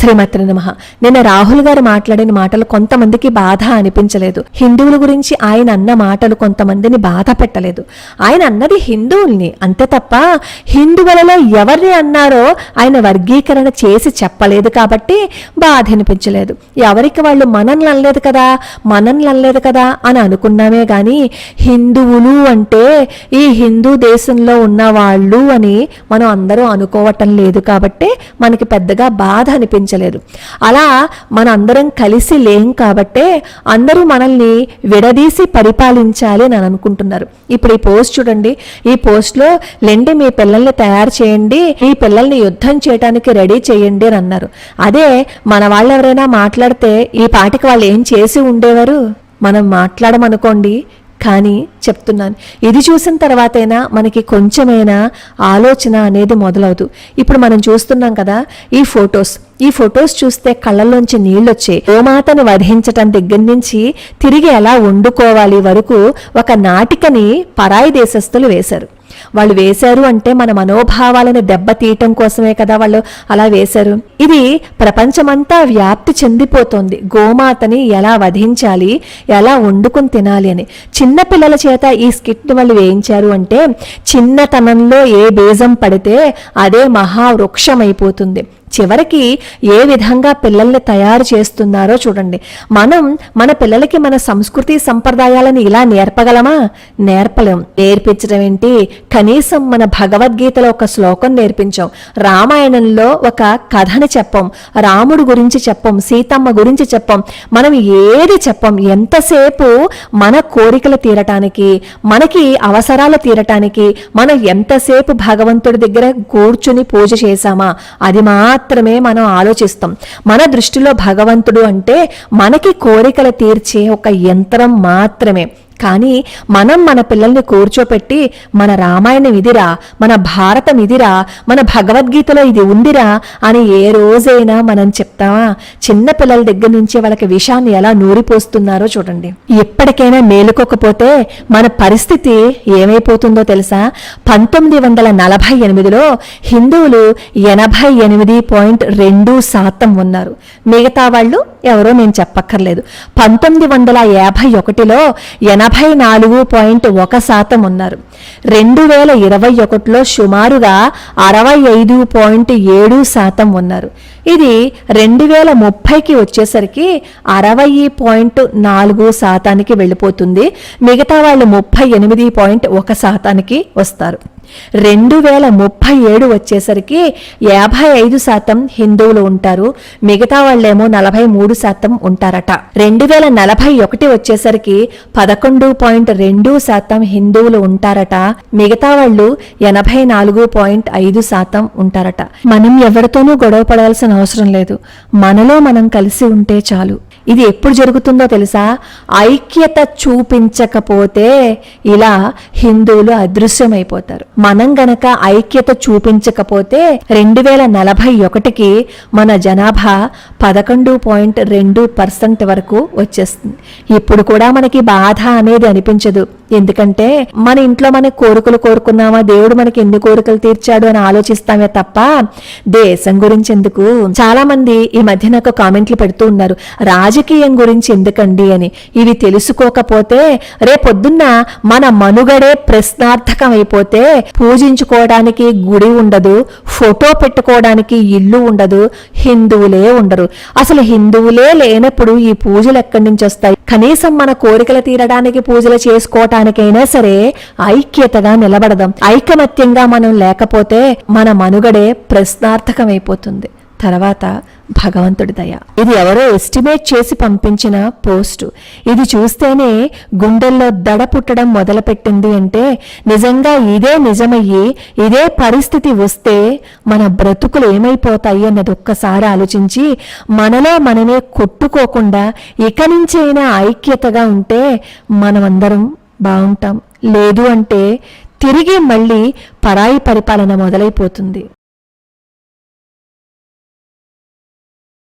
శ్రీమతి నమః. నిన్న రాహుల్ గారు మాట్లాడిన మాటలు కొంతమందికి బాధ అనిపించలేదు. హిందువుల గురించి ఆయన అన్న మాటలు కొంతమందిని బాధ పెట్టలేదు. ఆయన అన్నది హిందువుల్ని అంతే తప్ప హిందువులలో ఎవరిని అన్నారో ఆయన వర్గీకరణ చేసి చెప్పలేదు కాబట్టి బాధ అనిపించలేదు. ఎవరికి వాళ్ళు మనల్ని అనలేదు కదా అని అనుకున్నామే గాని హిందువులు అంటే ఈ హిందూ దేశంలో ఉన్న వాళ్ళు అని మనం అందరూ అనుకోవటం లేదు కాబట్టి మనకి పెద్దగా బాధ అనిపించలేదు. అలా మన అందరం కలిసి లేం కాబట్టే అందరూ మనల్ని విడదీసి పరిపాలించాలి అని అనుకుంటున్నారు. ఇప్పుడు ఈ పోస్ట్ చూడండి. ఈ పోస్ట్లో లెండి మీ పిల్లల్ని తయారు చేయండి, మీ పిల్లల్ని యుద్ధం చేయడానికి రెడీ చేయండి అని అన్నారు. అదే మన వాళ్ళు ఎవరైనా మాట్లాడితే ఈ పాటికి వాళ్ళు ఏం చేసి ఉండేవారు? మనం మాట్లాడమనుకోండి, కానీ చెప్తున్నాను, ఇది చూసిన తర్వాతైనా మనకి కొంచెమైనా ఆలోచన అనేది మొదలవుతుంది. ఇప్పుడు మనం చూస్తున్నాం కదా ఈ ఫొటోస్ చూస్తే కళ్ళల్లోంచి నీళ్ళొచ్చే. గోమాతను వధించటం దగ్గర నుంచి తిరిగి ఎలా వండుకోవాలి వరకు ఒక నాటికని పరాయి దేశస్తులు వేశారు. వాళ్ళు వేశారు అంటే మన మనోభావాలను దెబ్బతీయటం కోసమే కదా వాళ్ళు అలా వేశారు. ఇది ప్రపంచమంతా వ్యాప్తి చెందిపోతోంది. గోమాతని ఎలా వధించాలి, ఎలా వండుకొని తినాలి అని. చిన్న పిల్లల చేత ఈ స్కిట్ వాళ్ళు వేయించారు అంటే చిన్నతనంలో ఏ బీజం పడితే అదే మహావృక్షం అయిపోతుంది. చివరికి ఏ విధంగా పిల్లల్ని తయారు చేస్తున్నారో చూడండి. మనం మన పిల్లలకి మన సంస్కృతి సంప్రదాయాలను ఇలా నేర్పగలమా? నేర్పలేం. నేర్పించడం ఏంటి? కనీసం మన భగవద్గీతలో ఒక శ్లోకం నేర్పించాం, రామాయణంలో ఒక కథని చెప్పం, రాముడు గురించి చెప్పం, సీతమ్మ గురించి చెప్పం, మనం ఏది చెప్పం. ఎంతసేపు మన కోరికలు తీరటానికి, మనకి అవసరాలు తీరటానికి మనం ఎంతసేపు భగవంతుడి దగ్గర కూర్చుని పూజ చేశామా అది మాత్రమే మనం ఆలోచిస్తాం. మన దృష్టిలో భగవంతుడు అంటే మనకి కోరికలు తీర్చే ఒక యంత్రం మాత్రమే. కానీ మనం మన పిల్లల్ని కూర్చోపెట్టి మన రామాయణం ఇదిరా, మన భారతం ఇదిరా, మన భగవద్గీతలో ఇది ఉందిరా అని ఏ రోజైనా మనం చెప్తామా? చిన్న పిల్లల దగ్గర నుంచి వాళ్ళకి విషయాన్ని ఎలా నూరిపోస్తున్నారో చూడండి. ఎప్పటికైనా మేలుకోకపోతే మన పరిస్థితి ఏమైపోతుందో తెలుసా? 1948లో హిందువులు 88.2% ఉన్నారు. మిగతా వాళ్ళు ఎవరో నేను చెప్పక్కర్లేదు. 1951లో 84.1% ఉన్నారు. 2021లో సుమారుగా 65.7% ఉన్నారు. ఇది 2030కి వచ్చేసరికి 60.4%కి వెళ్ళిపోతుంది. మిగతా వాళ్ళు 38.1%కి వస్తారు. 2037 వచ్చేసరికి 55% హిందువులు ఉంటారు. మిగతా వాళ్ళేమో 43% ఉంటారట. 2041 వచ్చేసరికి 11.2% హిందువులు ఉంటారట. మిగతా వాళ్ళు 84.5% ఉంటారట. మనం ఎవరితోనూ గొడవ పడాల్సిన అవసరం లేదు. మనలో మనం కలిసి ఉంటే చాలు. ఇది ఎప్పుడు జరుగుతుందో తెలుసా? ఐక్యత చూపించకపోతే ఇలా హిందువులు అదృశ్యమైపోతారు. మనం గనక ఐక్యత చూపించకపోతే 2041కి మన జనాభా 11.2% వరకు వచ్చేస్తుంది. ఇప్పుడు కూడా మనకి బాధ అనేది అనిపించదు. ఎందుకంటే మన ఇంట్లో మన కోరికలు కోరుకున్నామా, దేవుడు మనకి ఎన్ని కోరికలు తీర్చాడు అని ఆలోచిస్తామే తప్ప దేశం గురించి ఎందుకు? చాలా మంది ఈ మధ్య నాకు కామెంట్లు పెడుతూ ఉన్నారు, రాజకీయం గురించి ఎందుకండి అని. ఇవి తెలుసుకోకపోతే రేపొద్దున్న మన మనుగడే ప్రశ్నార్థకం అయిపోతే పూజించుకోవడానికి గుడి ఉండదు, ఫోటో పెట్టుకోవడానికి ఇల్లు ఉండదు, హిందువులే ఉండరు. అసలు హిందువులే లేనప్పుడు ఈ పూజలు ఎక్కడి నుంచి వస్తాయి? కనీసం మన కోరికలు తీరడానికి పూజలు చేసుకోవటానికైనా సరే ఐక్యతగా నిలబడదాం. ఐకమత్యంగా మనం లేకపోతే మన మనుగడే ప్రశ్నార్థకమైపోతుంది. తర్వాత భగవంతుడి దయ. ఇది ఎవరో ఎస్టిమేట్ చేసి పంపించిన పోస్టు. ఇది చూస్తేనే గుండెల్లో దడ పుట్టడం మొదలుపెట్టింది. అంటే నిజంగా ఇదే నిజమయ్యి ఇదే పరిస్థితి వస్తే మన బ్రతుకులు ఏమైపోతాయి అన్నది ఒక్కసారి ఆలోచించి మనలో మనమే కొట్టుకోకుండా ఇక నుంచైనా ఐక్యతగా ఉంటే మనమందరం బాగుంటాం. లేదు అంటే తిరిగి మళ్ళీ పరాయి పరిపాలన మొదలైపోతుంది.